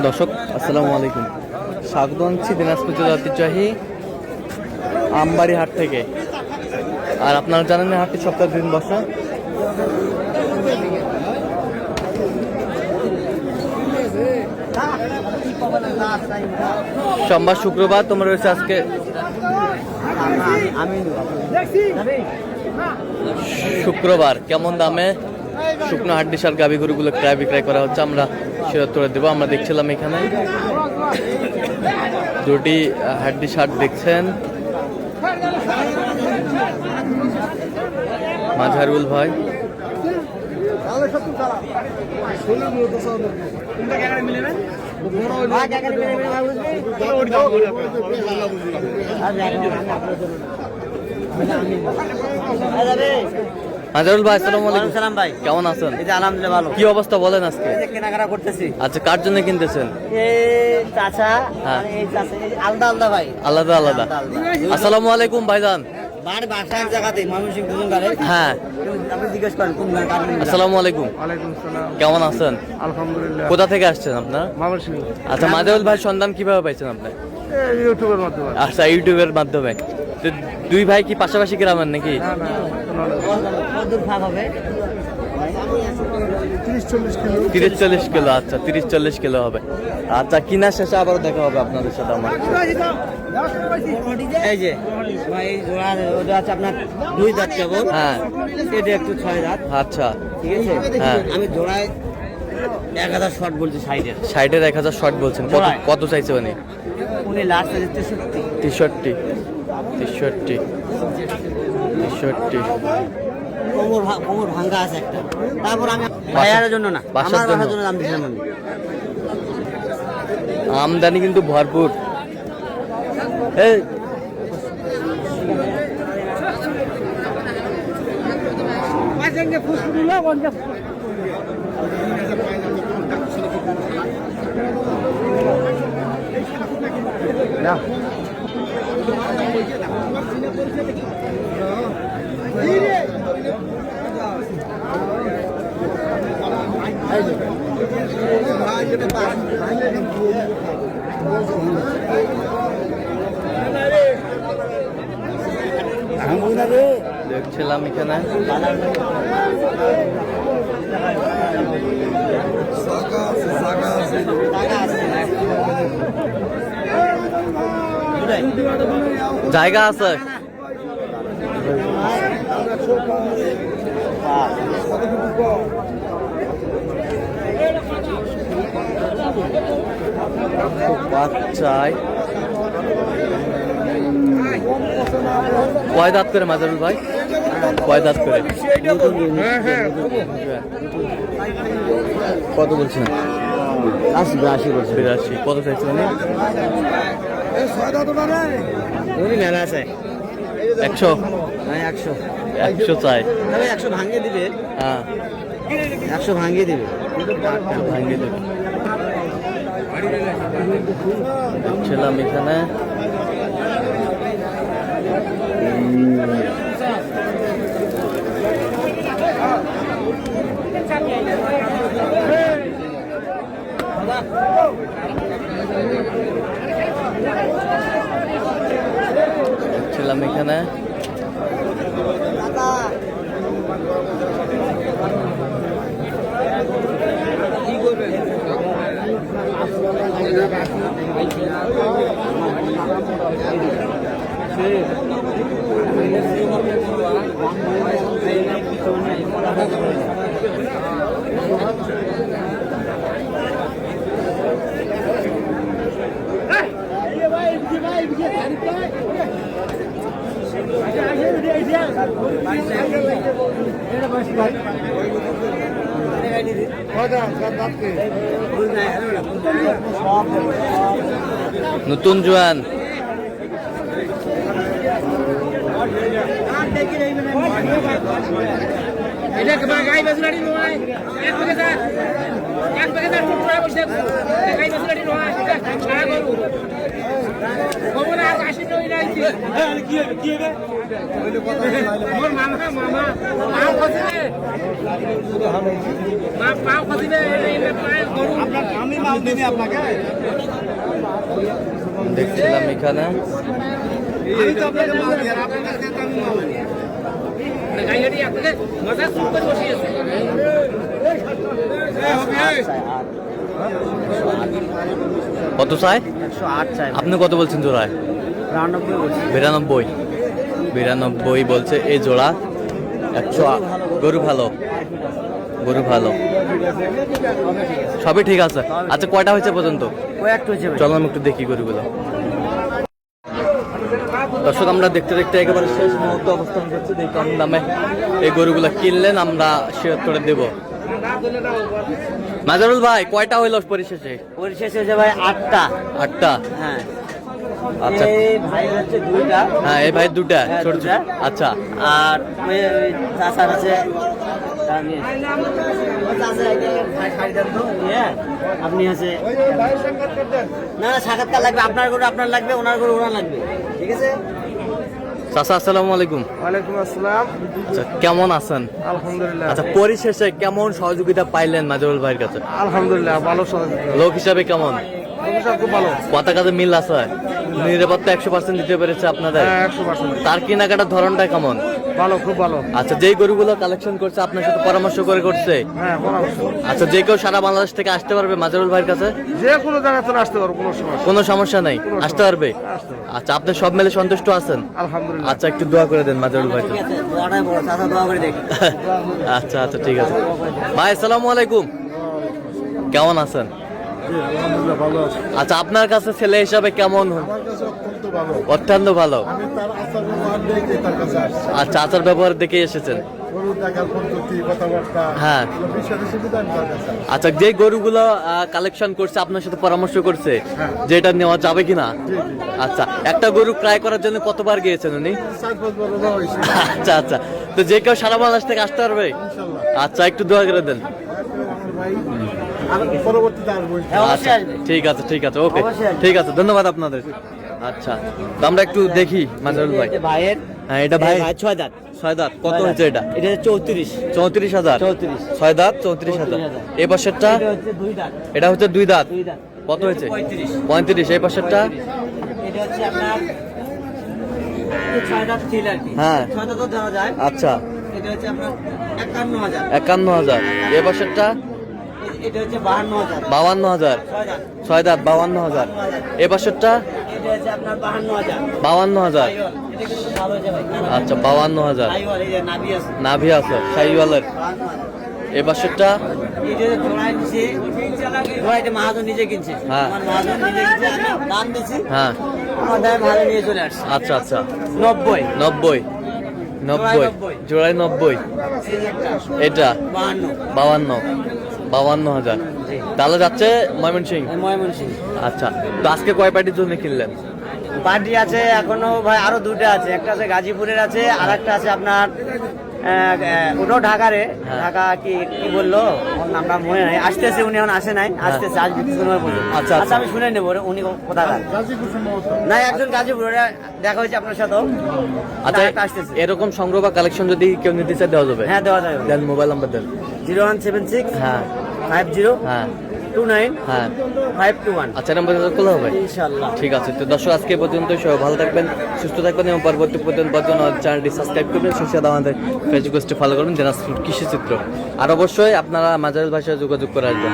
দর্শক আসসালামু আলাইকুম, স্বাগত জানাচ্ছি দিনাজপুর জেলার ঐতিহ্যবাহী আমবাড়ি হাট থেকে। আর আপনারা জানেন হাটটি সপ্তাহে দিন বসা। সোমবার শুক্রবার তোমরা রয়েছে আজকে শুক্রবার। কেমন দামে শুকনো হাড্ডিসার গাভী গরুগুলো ক্রয় বিক্রয় করা হচ্ছে আমরা সেটা তুলে দেবো। আমরা দেখছিলাম এখানে দুটি হাড্ডি শার্ট দেখছেন, মাঝারুল ভাই। মাঝারুল ভাই আসসালামু আলাইকুম। সালাম ভাই, কেমন আছেন? এই যে আলহামদুলিল্লাহ ভালো। কি অবস্থা বলেন আজকে? কেনাকাটা করতেছি। আচ্ছা, কার জন্য কিনতেছেন? এই চাচা, হ্যাঁ। এই চাচা, এই আলাদা আলাদা ভাই, আলাদা আলাদা। আসসালামু আলাইকুম ভাইজান। বাড়ি বাসা এক জায়গাতে ময়মনসিংহ দুজন গাড়ি। হ্যাঁ, আপনি জিজ্ঞেস করেন কোন গাড়ি কার নাম। আসসালামু আলাইকুম। ওয়ালাইকুম সালাম। কেমন আছেন? আলহামদুলিল্লাহ। কোথা থেকে আসছেন আপনার? ময়মনসিংহ। আচ্ছা, মাঝারুল ভাই সন্ধান কিভাবে পাইছেন আপনি? এই ইউটিউবের মাধ্যমে। আচ্ছা, ইউটিউবের মাধ্যমে। তো দুই ভাই কি পাশাপাশি গ্রামের নাকি? না না, কতদূর ফাঁক হবে? 30-40 কিলো। 30-40 কিলো। আচ্ছা, 30-40 কিলো হবে। আচ্ছা, কিনা শেষে আবার দেখা হবে আপনাদের সাথে আমার। এই যে ভাই, এই জোড়া ওটা আছে আপনার 2 দাঁত কেবল। হ্যাঁ। এটা একটু 6 দাঁত। আচ্ছা, ঠিক আছে। হ্যাঁ। আমি জোড়ায় 1000 শর্ট বলছি সাইডের। সাইডের 1000 শর্ট বলছেন। কত জোড়ায়। কত চাইছে উনি? উনি লাস্ট আছে 63। 63। 63। 63। কোমর ভাঙ্গা আছে একটা। তারপর আমি ভাইয়ার জন্য না, বাসার আমার জন্য। বাসার জন্য দাম দিয়েছিলাম আমি। আমদানি কিন্তু ভরপুর। এই দেখছিলাম এখানে জায়গা আছে। বাচ্চায় কয় দাঁত করে মাজারুল ভাই? কয় দাঁত করে? কত বলছেন? 82 বলছি। 82। কত চাইছেন উনি? উনি মেলা আছে 100। হ্যাঁ 100। 100 চাই। তবে 100 ভাঙিয়ে দিবে। হ্যাঁ, 100 ভাঙিয়ে দিবে। ভাঙিয়ে দেবে। দেখছিলাম এখানে নতুন জোয়ান। এটা গাই বাজুরাটি নয়, এক প্যাকেট টুকরা বসে গাই বাজুরাটি নয়, সারা গরু খবর আর আসি নই নাই কি হবে মোর মামা পাও খসিবে মা পাও খসিবে এই পায় গরু আপনার আমি দেখছিলাম এখানে গাড়ি আপনাকে মাথা চুপ করে বসিয়েছে কত চাই 108 চাই আপনি কত বলছেন জোড়ায় 92 বলছি 92 বলছে এই জোড়া 100 গরু ভালো সবই ঠিক আছে আচ্ছা কয়টা হয়েছে পর্যন্ত কয়েকটা হয়েছে ভাই চলো আমি একটু দেখি গরুগুলো দর্শক আমরা দেখতে দেখতে একেবারে শেষ মুহূর্তে অবস্থান করছি দেখি কম দামে এই গরুগুলো কিনলেন আমরা শেয়ার করে দেব মাজারুল ভাই কয়টা হইল পরিশেষে পরিশেষে হয়েছে ভাই 8টা 8টা হ্যাঁ আচ্ছা এই ভাই হচ্ছে 2টা হ্যাঁ এই ভাই দুটা হ্যাঁ, ছোট দুটা। আচ্ছা আর ওই চাচার আছে তার নিয়ে চাচার শাড়ি দেন তো নিয়ে আপনি আছে না সাক্ষাৎকার লাগবে আপনার গরু আপনার লাগবে ওনার গরু ওনার লাগবে ঠিক আছে চাচা আসসালামু আলাইকুম ওয়ালাইকুম আসসালাম। আচ্ছা কেমন আছেন আলহামদুলিল্লাহ। আচ্ছা পরিশেষে কেমন সহযোগিতা পাইলেন মাজারুল ভাইয়ের কাছে আলহামদুলিল্লাহ ভালো সহযোগিতা। লোক হিসাবে কেমন অফিসার খুব ভালো। পতাকাতে মিল আছে নিরাপত্তা 100% দিতে পেরেছে আপনাদের হ্যাঁ 100%। তার কেনাকাটার ধরনটা কেমন ভালো খুব ভালো। আচ্ছা যেই গরুগুলো কালেকশন করছে আপনার সাথে পরামর্শ করে করছে হ্যাঁ পরামর্শ। আচ্ছা যে কেউ সারা বাংলাদেশ থেকে আসতে পারবে মাজারুল ভাইয়ের কাছে যে কোনো জায়গা থেকে আসতে পারো কোনো সমস্যা। কোনো সমস্যা নাই আসতে পারবে আসতে পারবে। আচ্ছা আপনি সব মিলে সন্তুষ্ট আছেন আলহামদুলিল্লাহ। আচ্ছা একটু দোয়া করে দেন মাজারুল ভাই ঠিক আছে দোয়াটাই বড় চাচা দোয়া করে দেখ আচ্ছা আচ্ছা ঠিক আছে ভাই আসসালামু আলাইকুম কেমন আছেন আলহামদুলিল্লাহ ভালো আছে। আচ্ছা আপনার কাছে ছেলে হিসাবে কেমন আমার কাছে অত্যন্ত ভালো। অত্যন্ত ভালো আমি তার আচার ব্যবহার দেখে তার কাছে আসছি। আচ্ছা আচার ব্যবহার দেখে এসেছেন গরু দেখার পদ্ধতি কথাবার্তা হ্যাঁ। বিষয়টা সুবিধা আমি তার কাছে আসছি। আচ্ছা যে গরুগুলো কালেকশন করছে আপনার সাথে পরামর্শ করছে হ্যাঁ। যে এটা নেওয়া যাবে কিনা জি জি আচ্ছা একটা গরু ক্রয় করার জন্য কতবার গিয়েছেন উনি 4-5 বার ওরা হয়েছে আচ্ছা আচ্ছা তো যে কেউ সারা বাংলাদেশ থেকে আসতে পারবে ইনশাল্লাহ। আচ্ছা একটু দোয়া করে দেন আমার ভাই আমি পরবর্তীতে আসবো হ্যাঁ অবশ্যই আচ্ছা আসবে ঠিক আছে ওকে অবশ্যই আসবে। ঠিক আছে ধন্যবাদ আপনাদের আচ্ছা তো আমরা একটু দেখি মাজারুল ভাই এই যে ভাইয়ের হ্যাঁ এটা ভাই ভাই 6 দাঁত ছয় দাঁত কত হয়েছে এটা এটা 34 34,000 34 ছয় দাঁত 34,000 এই পাশেরটা এটা হচ্ছে 2 দাঁত এটা হচ্ছে 2 দাঁত 2 দাঁত কত হয়েছে 35 35 এই পাশেরটা এটা হচ্ছে আপনার 6 দাঁত ছিল আর কি হ্যাঁ। 6 দাঁত ধরা যায় আচ্ছা এটা হচ্ছে আপনার 51000 51,000 এই পাশেরটা এটা হচ্ছে 52000 52,000 6 দাঁত ছয় দাঁত 52,000 এই পাশেরটা এটা হচ্ছে আপনার 52000 52,000 এটা কিন্তু ভালো হয়েছে ভাই আচ্ছা 52,000 আইওয়াল এই যে নাভি আছে নাভি আছে শাহিওয়ালের 52000 এই পাশেরটা এটা জোড়ায় নিচে জোড়াইতে মহাজন নিজে কিনছে হ্যাঁ। আমার মহাজন নিজে কিনছে আমি দাম দিছি হ্যাঁ আমার দামে ভালো নিয়ে চলে আসছে আচ্ছা আচ্ছা 90 90 জোড়ায় 90 এই যে একটা এটা 52 52,000 তাহলে যাচ্ছে ময়মনসিং ময়মনসিংহ আচ্ছা তো আজকে কয় পার্টির জন্য কিনলেন পার্টি আছে এখনো ভাই আরো দুটো আছে একটা আছে গাজীপুরের আছে আর একটা আছে আপনার ওটাও ঢাকারে হ্যাঁ। ঢাকা কি কি বললো ওর নামটা মনে নাই আসতেছে উনি এখন আসে নাই আসতেছে আসবে কিছুক্ষণ পরে বলবে। আচ্ছা, আচ্ছা আমি শুনে নেবো উনি কোথাকার গাজীপুর সম্ভবত। না একজন গাজীপুর ওরা দেখা হয়েছে আপনার সাথেও আচ্ছা একটা আসতেছে এরকম সংগ্রহ বা কালেকশন যদি কেউ নিতে চায় দেওয়া যাবে হ্যাঁ দেওয়া যাবে দেন মোবাইল নাম্বার দেন 0176 হ্যাঁ 50 হ্যাঁ 29 হ্যাঁ 521 আচ্ছা নাম্বার খোলা হবে ইনশাআল্লাহ ঠিক আছে তো দর্শক আজকে পর্যন্ত সবাই ভালো থাকবেন সুস্থ থাকবেন এবং পরবর্তী পর্যন্ত চ্যানেলটি সাবস্ক্রাইব করবেন সোশ্যাল সাথে আমাদের ফেসবুক পেজটি ফলো করবেন দিনাজপুর কৃষি চিত্র আর অবশ্যই আপনারা মাজারুল ভাষায় যোগাযোগ করে আসবেন